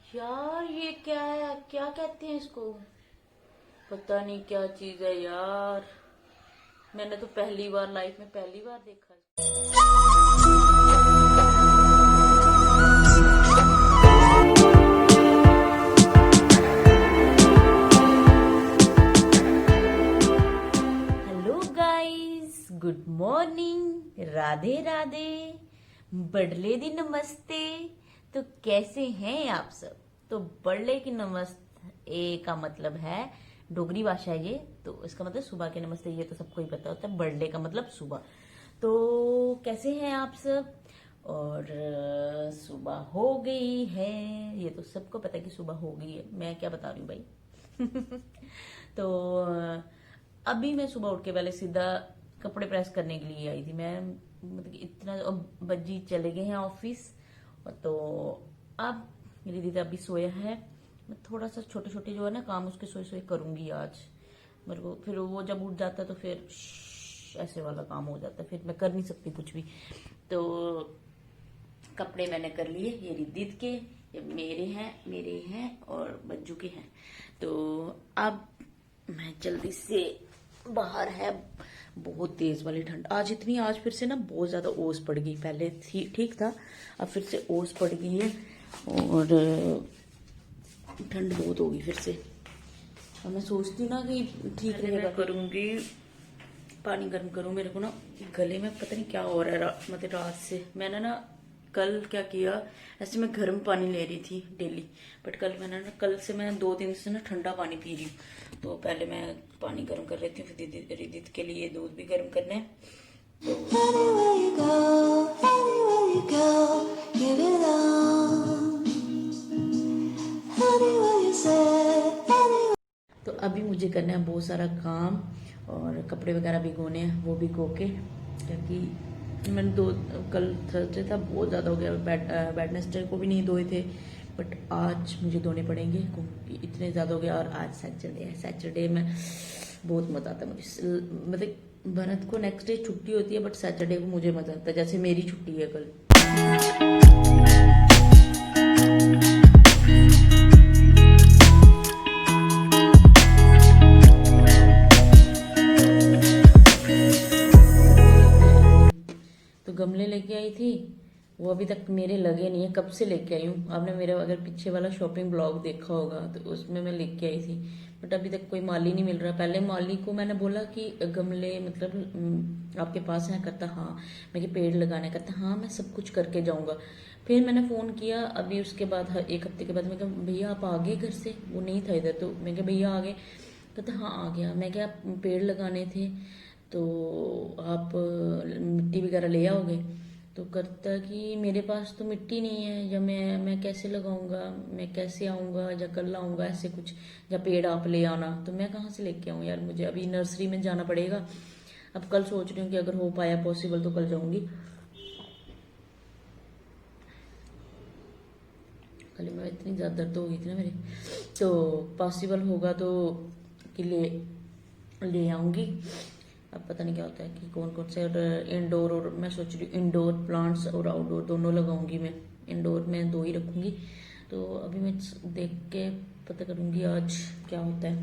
यार ये क्या है, क्या कहते हैं इसको? पता नहीं क्या चीज है यार। मैंने तो पहली बार लाइफ में पहली बार देखा है। Hello guys, good morning, Radhe Radhe, बड़ले दी नमस्ते। तो कैसे हैं आप सब? तो बड़ले की नमस्ते का मतलब है, डोगरी भाषा है ये, तो इसका मतलब सुबह के नमस्ते। ये तो सबको ही पता होता है, बड़ले का मतलब सुबह। तो कैसे हैं आप सब? और सुबह हो गई है, ये तो सबको पता है कि सुबह हो गई है। मैं क्या बता रही हूँ भाई। तो अभी मैं सुबह उठ के पहले सीधा कपड़े प्रेस करने के लिए आई थी। मैं मतलब कि इतना अब बज्जी चले गए हैं ऑफिस। तो अब मेरी दीदी अभी सोया है। मैं थोड़ा सा छोटे छोटे जो है ना काम उसके सोए सोए करूंगी आज। मेरे को फिर वो जब उठ जाता है तो फिर ऐसे वाला काम हो जाता है, फिर मैं कर नहीं सकती कुछ भी। तो कपड़े मैंने कर लिए, ये रिद्धित के, ये मेरे हैं और बज्जू के हैं। तो अब मैं जल्दी से, बाहर है बहुत तेज वाली ठंड आज, इतनी आज फिर से ना बहुत ज्यादा ओस पड़ गई। पहले थी ठीक था, अब फिर से ओस पड़ गई है और ठंड बहुत होगी फिर से। और मैं सोचती हूँ ना कि ठीक रहेगा, करूंगी पानी गर्म करूँ। मेरे को ना गले में पता नहीं क्या हो रहा है, मतलब रात से मैंने ना कल क्या किया, ऐसे मैं गर्म पानी ले रही थी डेली, बट कल से मैं 2 दिन से ना ठंडा पानी पी रही हूँ। तो पहले मैं पानी गर्म कर लेती हूँ, फिर रिदित के लिए दूध भी गर्म करना है। तो अभी मुझे करना है बहुत सारा काम, और कपड़े वगैरह भिगोने हैं, वो भिगो के, क्योंकि मैंने कल थर्सडे था, बहुत ज़्यादा हो गया। वेडनेसडे को भी नहीं धोए थे, बट आज मुझे धोने पड़ेंगे क्योंकि इतने ज़्यादा हो गया। और आज सैटरडे है, सैटरडे में बहुत मज़ा आता है मुझे। मतलब भरत को नेक्स्ट डे छुट्टी होती है, बट सैटरडे को मुझे मज़ा आता है, जैसे मेरी छुट्टी है कल। तो गमले लेके आई थी, वो अभी तक मेरे लगे नहीं है, कब से लेके आई हूँ। आपने मेरा अगर पीछे वाला शॉपिंग ब्लॉग देखा होगा तो उसमें मैं लेके आई थी, बट अभी तक कोई माली नहीं मिल रहा। पहले माली को मैंने बोला कि गमले मतलब आपके पास है, कहता हाँ। मैं कि पेड़ लगाने, कहता हाँ मैं सब कुछ करके जाऊंगा। फिर मैंने फ़ोन किया अभी उसके बाद, एक हफ्ते के बाद, मैं कहा भैया आप आ गए घर से? वो नहीं था इधर, तो मैं कहा भैया आ गए? कहता हाँ आ गया। मैं क्या पेड़ लगाने थे तो आप मिट्टी वगैरह ले आओगे? तो करता कि मेरे पास तो मिट्टी नहीं है, या मैं कैसे लगाऊंगा, मैं कैसे आऊँगा, या कल आऊँगा, ऐसे कुछ, या पेड़ आप ले आना। तो मैं कहाँ से लेके आऊँ यार, मुझे अभी नर्सरी में जाना पड़ेगा। अब कल सोच रही हूँ कि अगर हो पाया पॉसिबल तो कल जाऊँगी। कल मैं इतनी ज़्यादा दर्द हो गई थी ना मेरी, तो पॉसिबल होगा तो कि ले आऊँगी। अब पता नहीं क्या होता है कि कौन कौन से, और इंडोर, और मैं सोच रही हूँ इंडोर प्लांट्स और आउटडोर दोनों लगाऊंगी मैं। इंडोर में 2 ही रखूंगी, तो अभी मैं देख के पता करूंगी आज क्या होता है।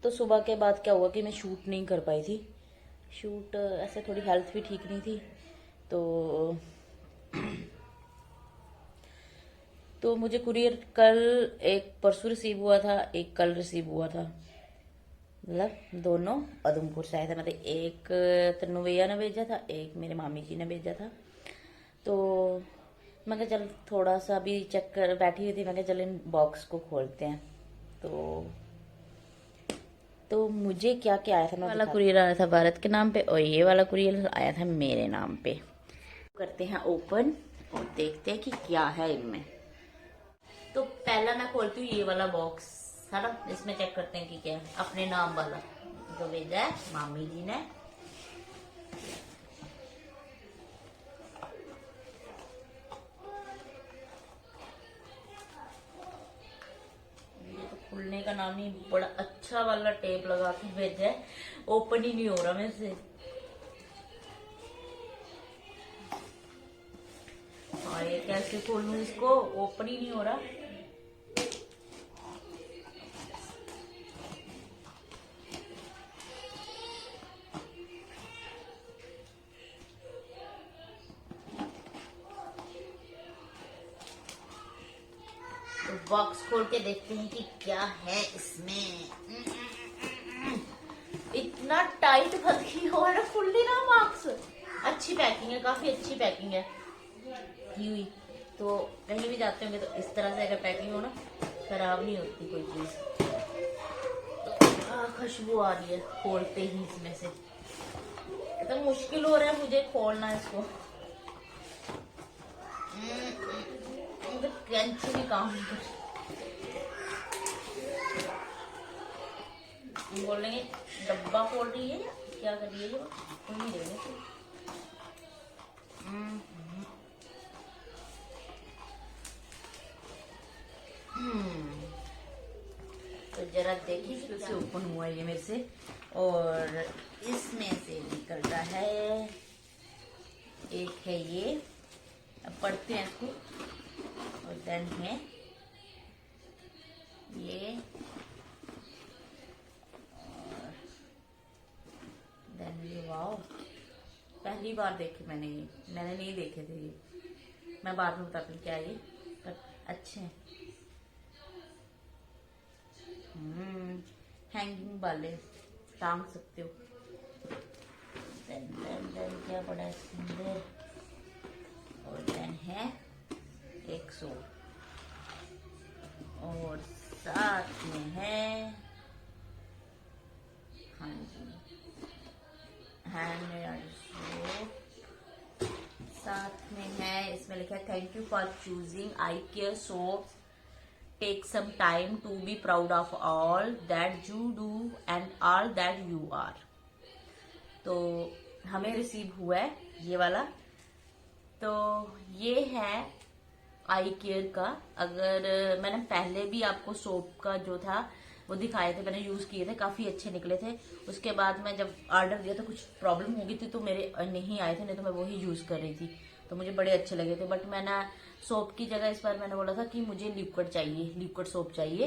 तो सुबह के बाद क्या हुआ कि मैं शूट नहीं कर पाई थी। शूट ऐसे थोड़ी हेल्थ भी ठीक नहीं थी, तो मुझे कुरियर कल, एक परसों रिसीव हुआ था, एक कल रिसीव हुआ था, मतलब दोनों उधमपुर से आए थे। मतलब एक तन्नू भैया ने भेजा था, एक मेरे मामी जी ने भेजा था। तो मैं कहा चल थोड़ा सा अभी चेक कर बैठी हुई थी, मैं कहा चल इन बॉक्स को खोलते हैं। तो तो मुझे क्या क्या आया था, मैं वाला कुरियर आया था भारत के नाम पे और ये वाला कुरियर आया था मेरे नाम पे। करते हैं ओपन और देखते हैं कि क्या है इनमें। तो पहला मैं खोलती हूँ ये वाला बॉक्स है ना, इसमें चेक करते हैं कि क्या है। अपने नाम वाला जो भेजा है मामी जी ने। ये तो खुलने का नाम ही, बड़ा अच्छा वाला टेप लगा के भेजा है, ओपन ही नहीं हो रहा मेरे से। हाँ ये कैसे खोलूं इसको, ओपन ही नहीं हो रहा। तो बॉक्स खोल के देखते हैं कि क्या है इसमें। इतना टाइट बंद की हो रहा, खुल नहीं रहा बॉक्स। अच्छी पैकिंग है, काफी अच्छी पैकिंग है की हुई। तो कहीं भी जाते होंगे तो इस तरह से अगर पैकिंग हो ना, खराब नहीं होती कोई चीज। तो खुशबू आ रही है खोलते ही इसमें से। तो मुश्किल हो रहा है मुझे खोलना इसको, कैंची भी काम नहीं कर। बोलेंगे डब्बा खोल रही है या क्या कर रही है, जो खुल नहीं रही है। तो जरा देखिए कैसे ओपन हुआ ये मेरे से। और इसमें से निकलता है, एक है ये, अब पढ़ते हैं इसको। और देन है ये, और देन ये। वाओ, पहली बार देखे मैंने ये, मैंने नहीं देखे थे ये। मैं बाद में बताती हूँ क्या ये, पर अच्छे हैं। हैंगिंग वाले टांग सकते हो। देन क्या बड़ा सुंदर। और देन है 100, और साथ में है, हाँ जी, हैंडमेड सोप। साथ में है, इसमें लिखा है thank you for choosing I care soaps, take some time to be proud of all that you do and all that you are. तो हमें रिसीव हुआ है ये वाला। तो ये है आई केयर का। अगर मैंने पहले भी आपको सोप का जो था वो दिखाए थे, मैंने यूज किए थे, काफी अच्छे निकले थे। उसके बाद मैं जब ऑर्डर दिया तो कुछ प्रॉब्लम हो गई थी तो मेरे नहीं आए थे, नहीं तो मैं वही यूज कर रही थी, तो मुझे बड़े अच्छे लगे थे। बट मैंने सोप की जगह इस बार मैंने बोला था कि मुझे लिक्विड चाहिए, लिक्विड सोप चाहिए।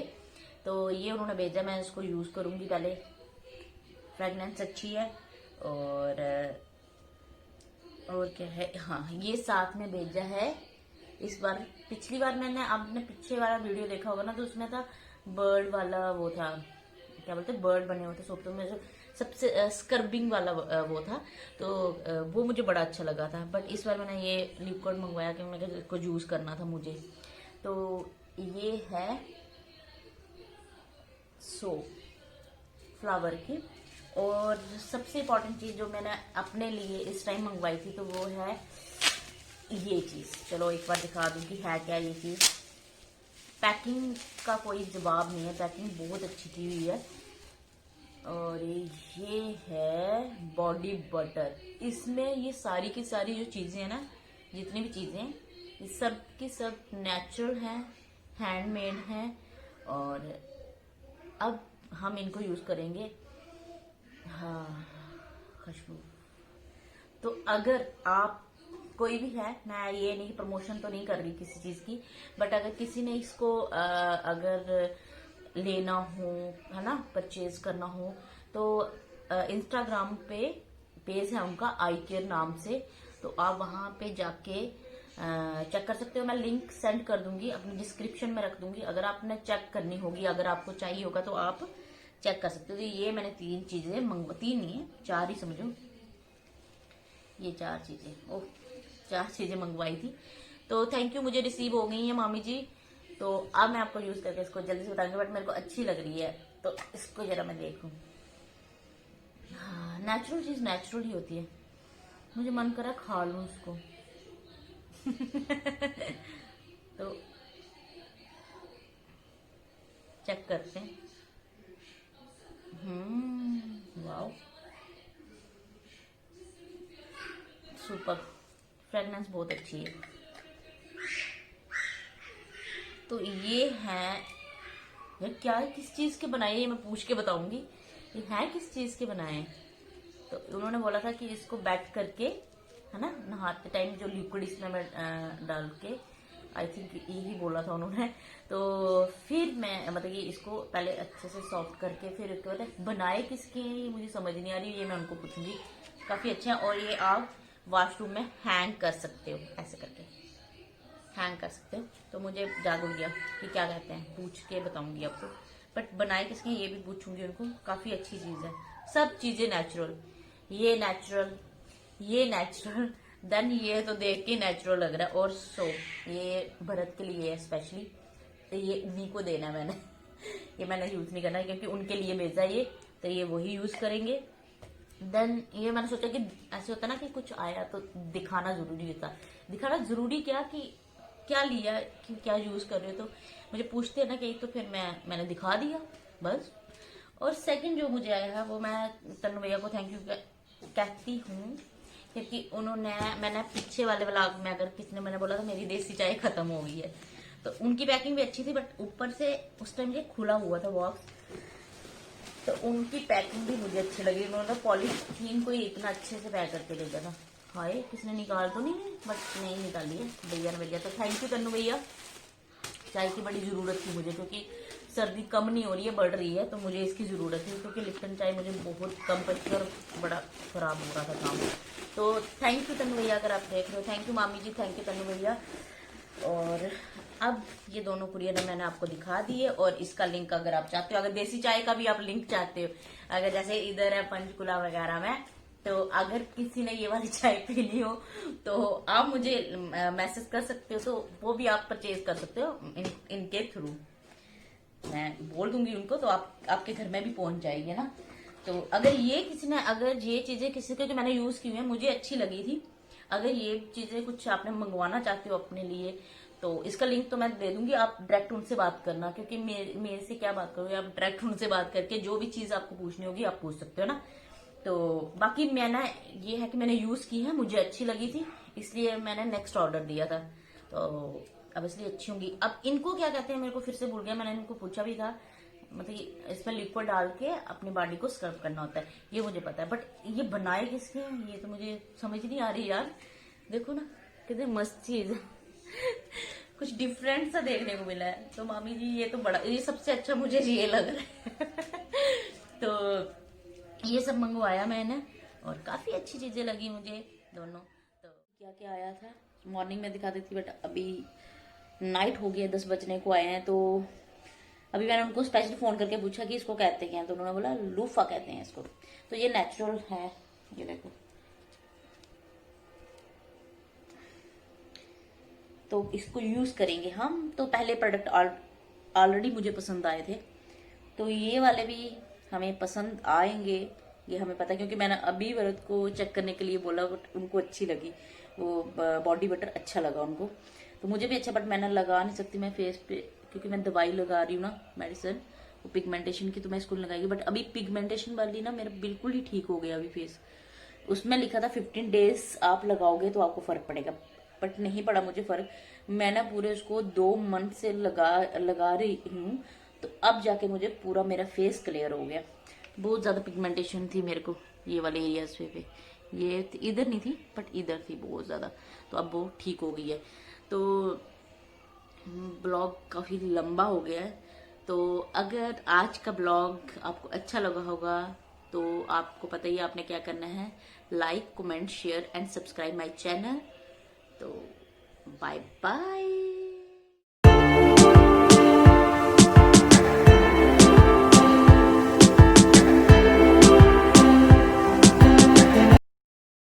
तो ये उन्होंने भेजा, मैं इसको यूज करूंगी पहले। फ्रेगनेंस अच्छी है। और क्या है, हाँ ये साथ में भेजा है इस बार। पिछली बार मैंने, आपने पीछे वाला वीडियो देखा होगा ना, तो उसमें था बर्ड वाला, वो था क्या बोलते, बर्ड बने हुए थे सोप। तो मुझे सबसे स्क्रबिंग वाला वो था, तो वो मुझे बड़ा अच्छा लगा था। बट इस बार मैंने ये लिक्विड मंगवाया कि मैं इसको यूज करना था मुझे। तो ये है सोप फ्लावर की। और सबसे इम्पोर्टेंट चीज जो मैंने अपने लिए इस टाइम मंगवाई थी, तो वो है ये चीज। चलो एक बार दिखा दूं कि है क्या ये चीज। पैकिंग का कोई जवाब नहीं है, पैकिंग बहुत अच्छी की हुई है। और ये है बॉडी बटर। इसमें ये सारी की सारी जो चीजें हैं ना, जितनी भी चीजें हैं, ये सब की सब नेचुरल हैं, हैंडमेड हैं। और अब हम इनको यूज करेंगे। हाँ, खुशबू। तो अगर आप कोई भी है, मैं ये नहीं प्रमोशन तो नहीं कर रही किसी चीज की, बट अगर किसी ने इसको अगर लेना हो, है ना, परचेज करना हो, तो इंस्टाग्राम पे पेज है उनका आई केयर नाम से, तो आप वहां पे जाके चेक कर सकते हो। मैं लिंक सेंड कर दूंगी, अपनी डिस्क्रिप्शन में रख दूंगी। अगर आपने चेक करनी होगी, अगर आपको चाहिए होगा तो आप चेक कर सकते हो। तो ये मैंने 3 चीजें तीन नहीं है, 4 ही समझो, ये 4 चीजें, ओह 4 चीजें मंगवाई थी। तो थैंक यू, मुझे रिसीव हो गई है मामी जी। तो अब मैं आपको यूज करके इसको जल्दी से बताऊंगी, बट मेरे को अच्छी लग रही है, तो इसको जरा मैं देखूं। नेचुरल चीज नेचुरल ही होती है। मुझे मन करा खा लूं उसको। तो चेक करते हैं। वाओ, सुपर, फ्रेगनेंस बहुत अच्छी है। तो ये है यार, क्या है, किस चीज के बनाए, ये मैं पूछ के बताऊंगी। ये है किस चीज के बनाए हैं? तो उन्होंने बोला था कि इसको बैट करके, है ना, नहाते टाइम जो लिक्विड इसमें मैं डाल के, आई थिंक यही बोला था उन्होंने। तो फिर मैं मतलब ये इसको पहले अच्छे से सॉफ्ट करके फिर उसके बाद बनाए किसके हैं ये मुझे समझ नहीं आ रही, ये मैं उनको पूछूंगी। काफी अच्छे हैं और ये आप वॉशरूम में हैंग कर सकते हो, ऐसे करके हैंग कर सकते हो। तो मुझे जादू गया कि क्या कहते हैं, पूछ के बताऊंगी आपको। बट बनाए किसके ये भी पूछूंगी उनको। काफी अच्छी चीज है, सब चीजें नेचुरल, ये नेचुरल, ये नेचुरल, देन ये तो देख के नेचुरल लग रहा है। और ये भरत के लिए है स्पेशली, तो ये उन्हीं को देना है मैंने। ये मैंने यूज नहीं करना है क्योंकि उनके लिए भेजा ये, तो ये वही यूज करेंगे। देन ये मैंने सोचा कि ऐसे होता ना कि कुछ आया तो दिखाना जरूरी होता। दिखाना जरूरी क्या कि क्या लिया कि क्या यूज कर रहे हो, तो मुझे पूछते हैं ना कि तो फिर मैंने दिखा दिया बस। और सेकंड जो मुझे आया है वो मैं तन्नू भैया को थैंक यू कहती हूँ क्योंकि उन्होंने, मैंने पीछे वाले व्लॉग में अगर किसी ने मैंने बोला था मेरी देसी चाय खत्म हो गई है, तो उनकी पैकिंग भी अच्छी थी बट ऊपर से उस टाइम ये खुला हुआ था बॉक्स, तो उनकी पैकिंग भी मुझे अच्छी लगी। उन्होंने पॉलीथीन को इतना अच्छे से पैक करके भेजा था। हाय, किसने निकाल तो नहीं है, बट नहीं निकाली है, भैया ने भेजा। तो थैंक यू तन्नू भैया। चाय की बड़ी जरूरत थी मुझे क्योंकि सर्दी कम नहीं हो रही है, बढ़ रही है, तो मुझे इसकी जरूरत थी क्योंकि लिप्टन चाय मुझे बहुत कम पड़ती और बड़ा खराब हो रहा था काम। तो थैंक यू तन्नू भैया, अगर आप देख रहे हो। थैंक यू मामी जी, थैंक यू तन्नू भैया। और अब ये दोनों कुरियर मैंने आपको दिखा दिए और इसका लिंक अगर आप चाहते हो, अगर देसी चाय का भी आप लिंक चाहते हो, अगर जैसे इधर है पंचकुला वगैरह में, तो अगर किसी ने ये वाली चाय पीनी हो तो आप मुझे मैसेज कर सकते हो, तो वो भी आप परचेज कर सकते हो इनके थ्रू। मैं बोल दूंगी उनको तो आपके घर में भी पहुंच जाएगी ना। तो अगर ये किसी ने, अगर ये चीजें किसी के जो मैंने यूज की हुई है मुझे अच्छी लगी थी, अगर ये चीजें कुछ आपने मंगवाना चाहते हो अपने लिए, तो इसका लिंक तो मैं दे दूंगी, आप डायरेक्ट उनसे बात करना, क्योंकि मेरे से क्या बात करोगे, आप डायरेक्ट उनसे बात करके जो भी चीज आपको पूछनी होगी आप पूछ सकते हो ना। तो बाकी मैंने ये है कि मैंने यूज की है, मुझे अच्छी लगी थी, इसलिए मैंने नेक्स्ट ऑर्डर दिया था। तो अब इसलिए अच्छी होंगी। अब इनको क्या कहते हैं मेरे को फिर से भूल गया, मैंने इनको पूछा भी था। मतलब इसमें लिक्विड डाल के अपनी बॉडी को स्क्रब करना होता है, ये मुझे पता है, बट ये बनाए किसके हैं ये तो मुझे समझ नहीं आ रही यार। देखो ना कितनी मस्त चीज है। कुछ डिफरेंट सा देखने को मिला है। तो मामी जी ये तो बड़ा, ये सबसे अच्छा मुझे ये लग रहा है। तो ये सब मंगवाया मैंने और काफी अच्छी चीजें लगी मुझे दोनों। तो क्या क्या आया था मॉर्निंग में दिखा देती, बट अभी नाइट हो गया, 10 बजने को आए हैं। तो अभी मैंने उनको स्पेशली फोन करके पूछा कि इसको कहते क्या हैं, तो उन्होंने बोला लूफा कहते हैं इसको। तो ये नेचुरल है, ये देखो। तो इसको यूज करेंगे हम। तो पहले प्रोडक्ट ऑलरेडी मुझे पसंद आए थे, तो ये वाले भी हमें पसंद आएंगे, ये हमें पता है, क्योंकि मैंने अभी भरत को चेक करने के लिए बोला, बट उनको अच्छी लगी वो बॉडी बटर, अच्छा लगा उनको। तो मुझे भी अच्छा, बट मैंने लगा नहीं सकती मैं फेस पे, क्योंकि मैं दवाई लगा रही हूँ ना, मेडिसिन, वो पिगमेंटेशन की, तो मैं इसको लगाएगी। बट अभी पिगमेंटेशन वाली ना मेरा बिल्कुल ही ठीक हो गया अभी फेस। उसमें लिखा था 15 डेज आप लगाओगे तो आपको फर्क पड़ेगा, बट नहीं पड़ा मुझे फर्क। मैंने पूरे उसको 2 मंथ से लगा रही हूँ, तो अब जाके मुझे पूरा मेरा फेस क्लियर हो गया। बहुत ज्यादा पिगमेंटेशन थी मेरे को ये वाले एरियाज पे, ये इधर नहीं थी बट इधर थी बहुत ज्यादा, तो अब वो ठीक हो गई है। तो ब्लॉग काफी लंबा हो गया है, तो अगर आज का ब्लॉग आपको अच्छा लगा होगा तो आपको पता ही आपने क्या करना है, like, comment, share and subscribe my channel. तो बाय बाय।